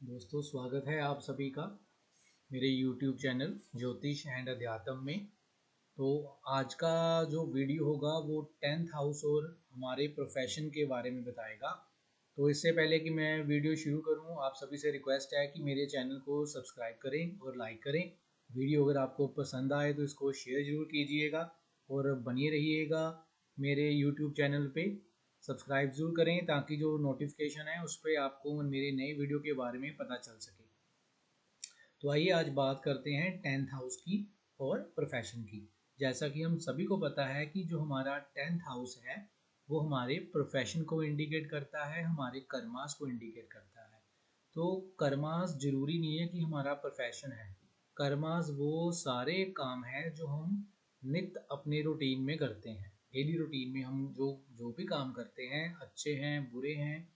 दोस्तों, स्वागत है आप सभी का मेरे YouTube चैनल ज्योतिष एंड अध्यात्म में। तो आज का जो वीडियो होगा वो 10th हाउस और हमारे प्रोफेशन के बारे में बताएगा। तो इससे पहले कि मैं वीडियो शुरू करूं, आप सभी से रिक्वेस्ट है कि मेरे चैनल को सब्सक्राइब करें और लाइक करें। वीडियो अगर आपको पसंद आए तो इसको शेयर ज़रूर कीजिएगा और बनिए रहिएगा मेरे YouTube चैनल पे। सब्सक्राइब ज़रूर करें ताकि जो नोटिफिकेशन है उस पर आपको मेरे नए वीडियो के बारे में पता चल सके। तो आइए आज बात करते हैं 10th हाउस की और प्रोफेशन की। जैसा कि हम सभी को पता है कि जो हमारा 10th हाउस है वो हमारे प्रोफेशन को इंडिकेट करता है, हमारे कर्मास को इंडिकेट करता है। तो कर्मास जरूरी नहीं है कि हमारा प्रोफेशन है। कर्मास वो सारे काम हैं जो हम नित्य अपने रूटीन में करते हैं। डेली रूटीन में हम जो जो भी काम करते हैं, अच्छे हैं बुरे हैं,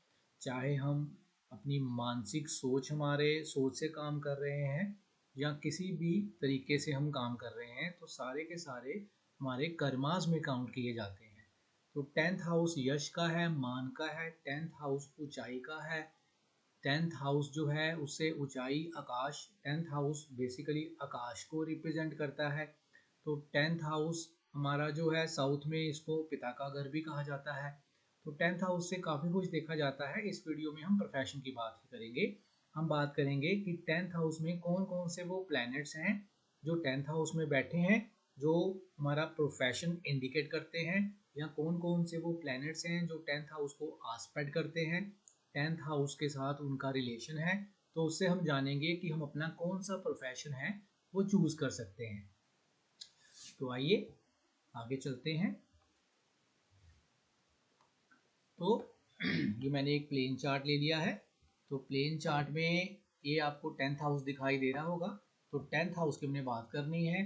चाहे हम अपनी मानसिक सोच, हमारे सोच से काम कर रहे हैं या किसी भी तरीके से हम काम कर रहे हैं, तो सारे के सारे हमारे कर्मास में काउंट किए जाते हैं। तो 10th हाउस यश का है, मान का है, 10th हाउस ऊंचाई का है। 10th हाउस जो है उससे ऊंचाई, आकाश, 10th हाउस बेसिकली आकाश को रिप्रेजेंट करता है। तो 10th हाउस हमारा जो है साउथ में इसको पिता का घर भी कहा जाता है। तो 10th हाउस से काफ़ी कुछ देखा जाता है। इस वीडियो में हम प्रोफेशन की बात ही करेंगे। हम बात करेंगे कि 10th हाउस में कौन कौन से वो प्लैनेट्स हैं जो 10th हाउस में बैठे हैं, जो हमारा प्रोफेशन इंडिकेट करते हैं, या कौन कौन से वो प्लैनेट्स हैं जो 10th हाउस को आस्पेक्ट करते हैं, 10th हाउस के साथ उनका रिलेशन है। तो उससे हम जानेंगे कि हम अपना कौन सा प्रोफेशन है वो चूज कर सकते हैं। तो आइए आगे चलते हैं। तो ये मैंने एक प्लेन चार्ट ले लिया है। तो प्लेन चार्ट में ये आपको 10th हाउस दिखाई दे रहा होगा। तो 10th हाउस की हमने बात करनी है।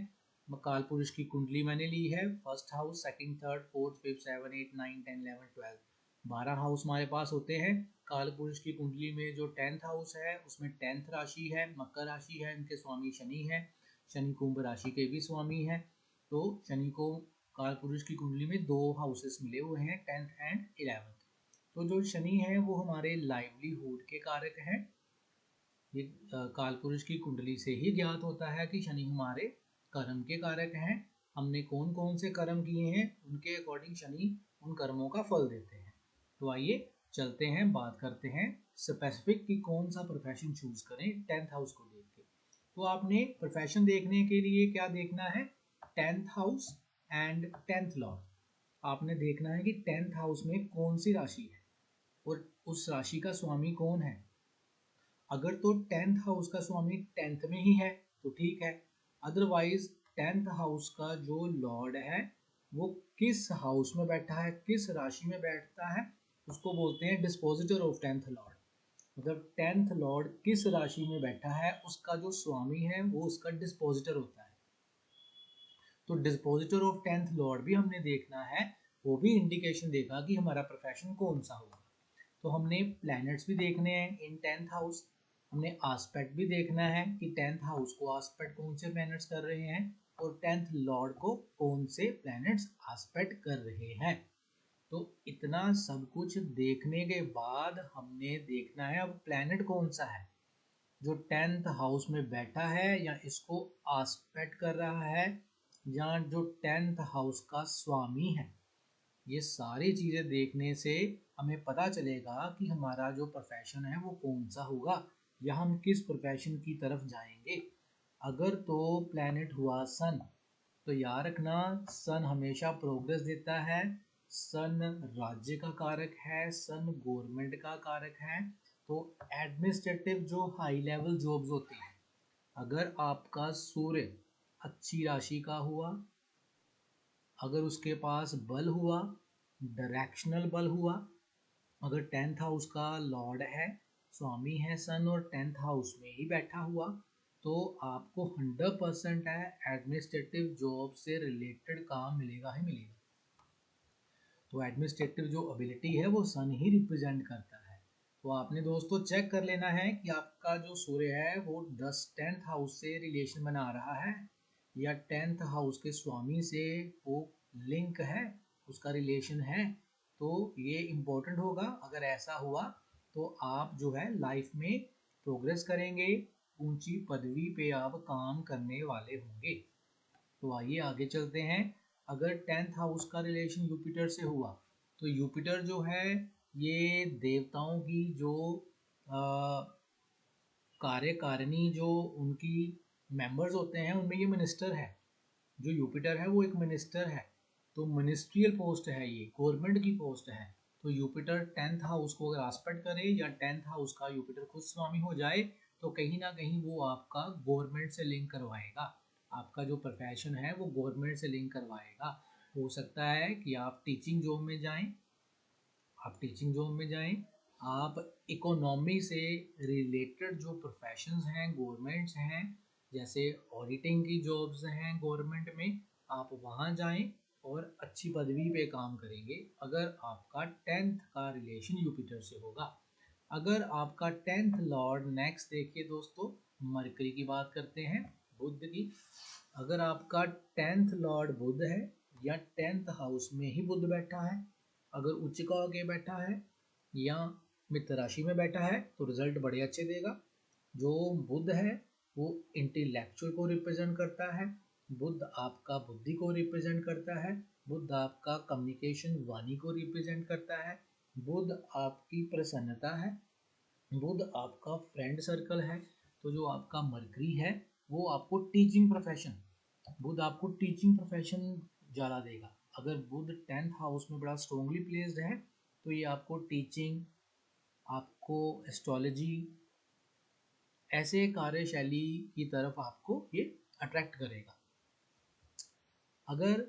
काल पुरुष की कुंडली मैंने ली है। First house, second, third, fourth, fifth, 7, 8, 9, 10, 11, 12, 12 house हमारे पास होते हैं। काल पुरुष की कुंडली में जो 10th हाउस है उसमें 10th राशि है, मकर राशि है, इनके स्वामी शनि है। शनि कुंभ राशि के भी स्वामी है। तो शनि को काल पुरुष की कुंडली में दो हाउसेस मिले हुए हैं, 10th एंड 11th। तो जो शनि है वो हमारे लाइवलीहुड के कारक हैं। ये कालपुरुष की कुंडली से ही ज्ञात होता है कि शनि हमारे कर्म के कारक हैं। हमने कौन कौन से कर्म किए हैं उनके अकॉर्डिंग शनि उन कर्मों का फल देते हैं। तो आइए चलते हैं, बात करते हैं स्पेसिफिक कि कौन सा प्रोफेशन चूज करें 10th हाउस को देख के। तो आपने प्रोफेशन देखने के लिए क्या देखना है? 10th house and 10th Lord. आपने देखना है कि 10th हाउस में कौन सी राशि है और उस राशि का स्वामी कौन है। अगर तो 10th हाउस का स्वामी 10th में ही है तो ठीक है। अदरवाइज 10th हाउस का जो लॉर्ड है वो किस हाउस में बैठा है, किस राशि में बैठता है, उसको बोलते हैं डिस्पोजिटर ऑफ 10th लॉर्ड। मतलब 10th लॉर्ड किस राशि में बैठा है उसका जो स्वामी है वो उसका डिस्पोजिटर होता है। तो डिस्पोजिटर ऑफ 10th लॉर्ड भी हमने देखना है। वो भी इंडिकेशन देगा कि हमारा प्रोफेशन कौन सा होगा। तो हमने प्लैनेट्स भी देखने हैं इन 10th हाउस। हमने आस्पेक्ट भी देखना है कि 10th हाउस को आस्पेक्ट कौन से प्लैनेट्स कर रहे हैं और 10th लॉर्ड को कौन से प्लैनेट्स आस्पेक्ट कर रहे हैं। तो इतना सब कुछ देखने के बाद हमने देखना है अब प्लैनेट कौन सा है जो 10th हाउस में बैठा है या इसको आस्पेक्ट कर रहा है, या जो 10th हाउस का स्वामी है। ये सारी चीज़ें देखने से हमें पता चलेगा कि हमारा जो प्रोफेशन है वो कौन सा होगा या हम किस प्रोफेशन की तरफ जाएंगे। अगर तो प्लैनेट हुआ सन, तो याद रखना सन हमेशा प्रोग्रेस देता है। सन राज्य का कारक है, सन गवर्नमेंट का कारक है। तो एडमिनिस्ट्रेटिव जो हाई लेवल जॉब्स होती हैं, अगर आपका सूर्य अच्छी राशि का हुआ, अगर उसके पास बल हुआ, डायरेक्शनल बल हुआ, अगर 10th हाउस का लॉर्ड है, स्वामी है सन और 10th हाउस में ही बैठा हुआ, तो आपको 100% है एडमिनिस्ट्रेटिव जॉब से रिलेटेड काम मिलेगा ही मिलेगा। तो एडमिनिस्ट्रेटिव जो एबिलिटी है वो सन ही रिप्रेजेंट करता है। तो आपने दोस्तों चेक कर लेना है कि आपका जो सूर्य है वो 10th हाउस से रिलेशन बना रहा है या 10th हाउस के स्वामी से वो लिंक है, उसका रिलेशन है। तो ये इम्पोर्टेंट होगा। अगर ऐसा हुआ तो आप जो है लाइफ में प्रोग्रेस करेंगे, ऊंची पदवी पे आप काम करने वाले होंगे। तो आइए आगे चलते हैं। अगर 10th हाउस का रिलेशन यूपिटर से हुआ तो यूपिटर जो है ये देवताओं की जो कार्यकारिणी जो उनकी मेंबर्स होते हैं उनमें ये मिनिस्टर है। जो यूपिटर है वो एक मिनिस्टर है, तो मिनिस्ट्रियल पोस्ट है, ये गवर्नमेंट की पोस्ट है। तो यूपिटर 10th हाउस को अगर आस्पेक्ट करे या 10th हाउस का यूपिटर खुद स्वामी हो जाए तो कहीं ना कहीं वो आपका गवर्नमेंट से लिंक करवाएगा। आपका जो प्रोफेशन है वो गवर्नमेंट से लिंक करवाएगा। हो सकता है कि आप टीचिंग जॉब में जाएं, आप इकोनॉमी से रिलेटेड जो प्रोफेशंस हैं गवर्नमेंट्स हैं, जैसे ऑडिटिंग की जॉब्स हैं गवर्नमेंट में, आप वहाँ जाएं और अच्छी पदवी पे काम करेंगे अगर आपका 10th का रिलेशन यूपिटर से होगा। अगर आपका 10th लॉर्ड, नेक्स्ट देखिए दोस्तों, मरकरी की बात करते हैं, बुध की। अगर आपका 10th लॉर्ड बुध है या 10th हाउस में ही बुध बैठा है, अगर उच्च का होके बैठा है या मित्र राशि में बैठा है तो रिजल्ट बड़े अच्छे देगा। जो बुध है वो इंटेलेक्चुअल को रिप्रेजेंट करता है, बुध आपका बुद्धि को रिप्रेजेंट करता है, बुध आपका कम्युनिकेशन वाणी को रिप्रेजेंट करता है, बुध आपकी प्रसन्नता है, बुध आपका फ्रेंड सर्कल है। तो जो आपका मरकरी है वो आपको टीचिंग प्रोफेशन, बुध आपको टीचिंग प्रोफेशन ज़्यादा देगा। अगर बुध 10th हाउस में बड़ा स्ट्रॉन्गली प्लेस्ड है तो ये आपको टीचिंग, आपको एस्ट्रोलॉजी, ऐसे कार्यशैली की तरफ आपको ये अट्रैक्ट करेगा। अगर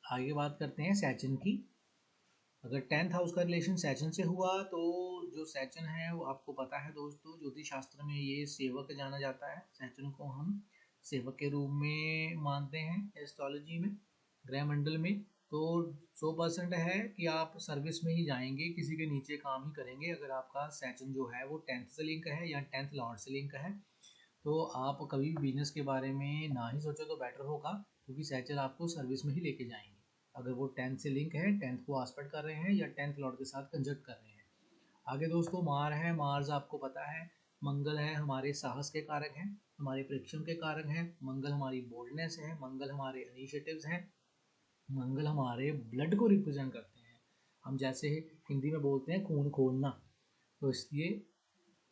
आगे बात करते हैं सैचन की। अगर 10th हाउस का रिलेशन सैचन से हुआ तो जो सैचन है वो आपको पता है दोस्तों, ज्योतिष शास्त्र में ये सेवक जाना जाता है। सैचन को हम सेवक के रूप में मानते हैं एस्ट्रोलॉजी में, ग्रह मंडल में। तो 100% है कि आप सर्विस में ही जाएंगे, किसी के नीचे काम ही करेंगे अगर आपका सैचन जो है वो 10th से लिंक है या 10th लॉर्ड से लिंक है। तो आप कभी भी बिजनेस के बारे में ना ही सोचो तो बेटर होगा, क्योंकि सैचन आपको सर्विस में ही लेके जाएंगे। अगर वो 10th से लिंक है, 10th को आस्पेक्ट कर रहे हैं या 10th लॉर्ड के साथ कंजक्ट कर रहे हैं। आगे दोस्तों मार है, मार्स आपको पता है मंगल है, हमारे साहस के कारक हैं, हमारे परिश्रम के कारक हैं। मंगल हमारी बोल्डनेस है, मंगल हमारे इनिशिएटिव्स हैं, मंगल हमारे ब्लड को रिप्रेजेंट करते हैं। हम जैसे हिंदी में बोलते हैं खून खोलना, तो इसलिए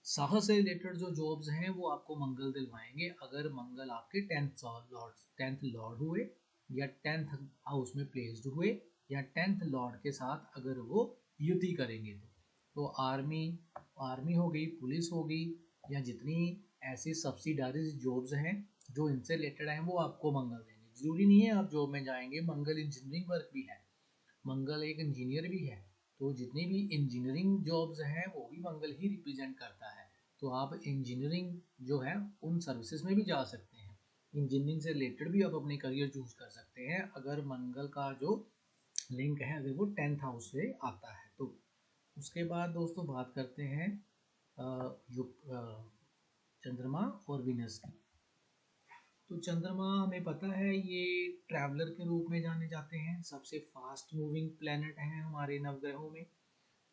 साहस से रिलेटेड जो जॉब्स हैं वो आपको मंगल दिलवाएंगे अगर मंगल आपके 10th लॉर्ड हुए या 10th हाउस में प्लेस्ड हुए या 10th लॉर्ड के साथ अगर वो युति करेंगे। तो आर्मी हो गई, पुलिस हो गई, या जितनी ऐसी सब्सिडारीज जॉब्स हैं जो इनसे रिलेटेड हैं वो आपको मंगल देंगे। जरूरी नहीं है आप जॉब में जाएंगे, मंगल इंजीनियरिंग वर्क भी है, मंगल एक इंजीनियर भी है। तो जितनी भी इंजीनियरिंग जॉब्स हैं वो भी मंगल ही रिप्रेजेंट करता है। तो आप इंजीनियरिंग जो है उन सर्विसेज में भी जा सकते हैं, इंजीनियरिंग से रिलेटेड भी आप अपने करियर चूज कर सकते हैं अगर मंगल का जो लिंक है अगर वो 10th हाउस से आता है तो। उसके बाद दोस्तों बात करते हैं चंद्रमा और विनस की। तो चंद्रमा हमें पता है ये ट्रैवलर के रूप में जाने जाते हैं, सबसे फास्ट मूविंग प्लेनेट हैं हमारे नवग्रहों में।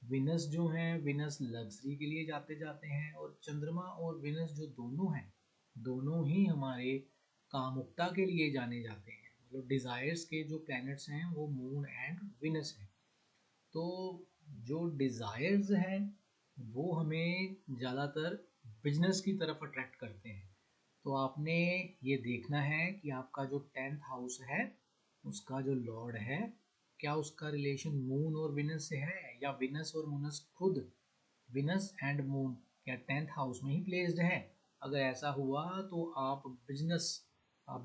विनस जो है, विनस लग्जरी के लिए जाते जाते हैं, और चंद्रमा और विनस जो दोनों हैं, दोनों ही हमारे कामुकता के लिए जाने जाते हैं। मतलब डिज़ायर्स के जो प्लैनेट्स हैं वो मून एंड विनस हैं। तो जो डिज़ायर्स हैं वो हमें ज़्यादातर बिजनेस की तरफ अट्रैक्ट करते हैं। तो आपने ये देखना है कि आपका जो 10th हाउस है उसका जो लॉर्ड है, क्या उसका रिलेशन मून और विनस से है, या विनस और मूनस खुद, विनस एंड मून क्या 10th हाउस में ही प्लेस्ड है। अगर ऐसा हुआ तो आप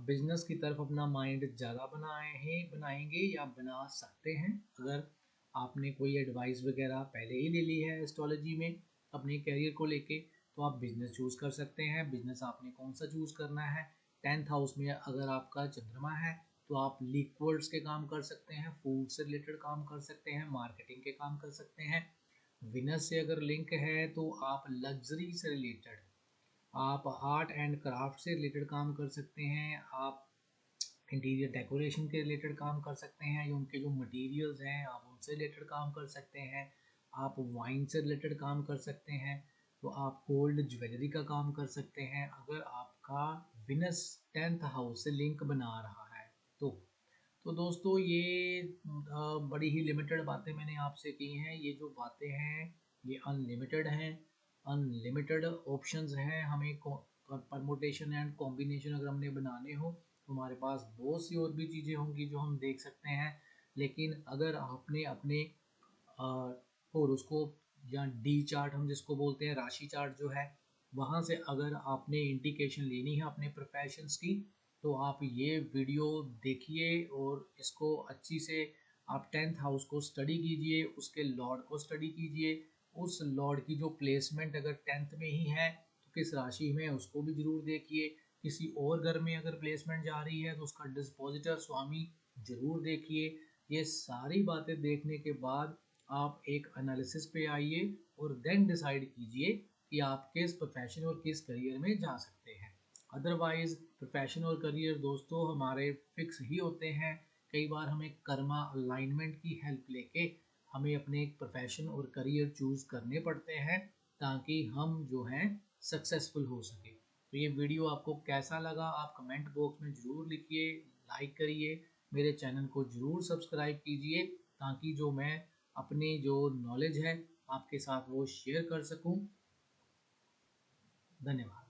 बिजनेस की तरफ अपना माइंड ज़्यादा बनाएंगे या बना सकते हैं। अगर आपने कोई एडवाइस वगैरह पहले ही ले ली है एस्ट्रोलॉजी में अपने करियर को लेके तो आप बिजनेस चूज़ कर सकते हैं। बिजनेस आपने कौन सा चूज़ करना है, 10th हाउस में अगर आपका चंद्रमा है तो आप लिक्विड्स के काम कर सकते हैं, फूड से रिलेटेड काम कर सकते हैं, मार्केटिंग के काम कर सकते हैं। विनस से अगर लिंक है तो आप लग्जरी से रिलेटेड, आप आर्ट एंड क्राफ्ट से रिलेटेड काम कर सकते हैं, आप इंटीरियर डेकोरेशन के रिलेटेड काम कर सकते हैं, या उनके जो मटेरियल्स हैं आप उनसे रिलेटेड काम कर सकते हैं, आप वाइन से रिलेटेड काम कर सकते हैं। तो आप गोल्ड ज्वेलरी का काम कर सकते हैं अगर आपका विनस 10th हाउस से लिंक बना रहा है तो दोस्तों ये बड़ी ही लिमिटेड बातें मैंने आपसे की हैं। ये जो बातें हैं ये अनलिमिटेड हैं, अनलिमिटेड ऑप्शंस हैं। हमें परमुटेशन एंड कॉम्बिनेशन अगर हमने बनाने हो तो हमारे पास बहुत सी और भी चीज़ें होंगी जो हम देख सकते हैं। लेकिन अगर आपने अपने होरोस्कोप या डी चार्ट हम जिसको बोलते हैं, राशि चार्ट जो है, वहाँ से अगर आपने इंडिकेशन लेनी है अपने प्रोफेशंस की तो आप ये वीडियो देखिए और इसको अच्छी से आप 10th हाउस को स्टडी कीजिए, उसके लॉर्ड को स्टडी कीजिए। उस लॉर्ड की जो प्लेसमेंट अगर 10th में ही है तो किस राशि में उसको भी जरूर देखिए। किसी और घर में अगर प्लेसमेंट जा रही है तो उसका डिस्पोजिटर स्वामी जरूर देखिए। ये सारी बातें देखने के बाद आप एक एनालिसिस पे आइए और देन डिसाइड कीजिए कि आप किस प्रोफेशन और किस करियर में जा सकते हैं। अदरवाइज प्रोफेशन और करियर दोस्तों हमारे फिक्स ही होते हैं। कई बार हमें कर्मा अलाइनमेंट की हेल्प लेके हमें अपने एक प्रोफेशन और करियर चूज करने पड़ते हैं ताकि हम जो हैं सक्सेसफुल हो सके। तो ये वीडियो आपको कैसा लगा आप कमेंट बॉक्स में ज़रूर लिखिए, लाइक करिए, मेरे चैनल को ज़रूर सब्सक्राइब कीजिए ताकि जो मैं अपनी जो नॉलेज है आपके साथ वो शेयर कर सकूं। धन्यवाद।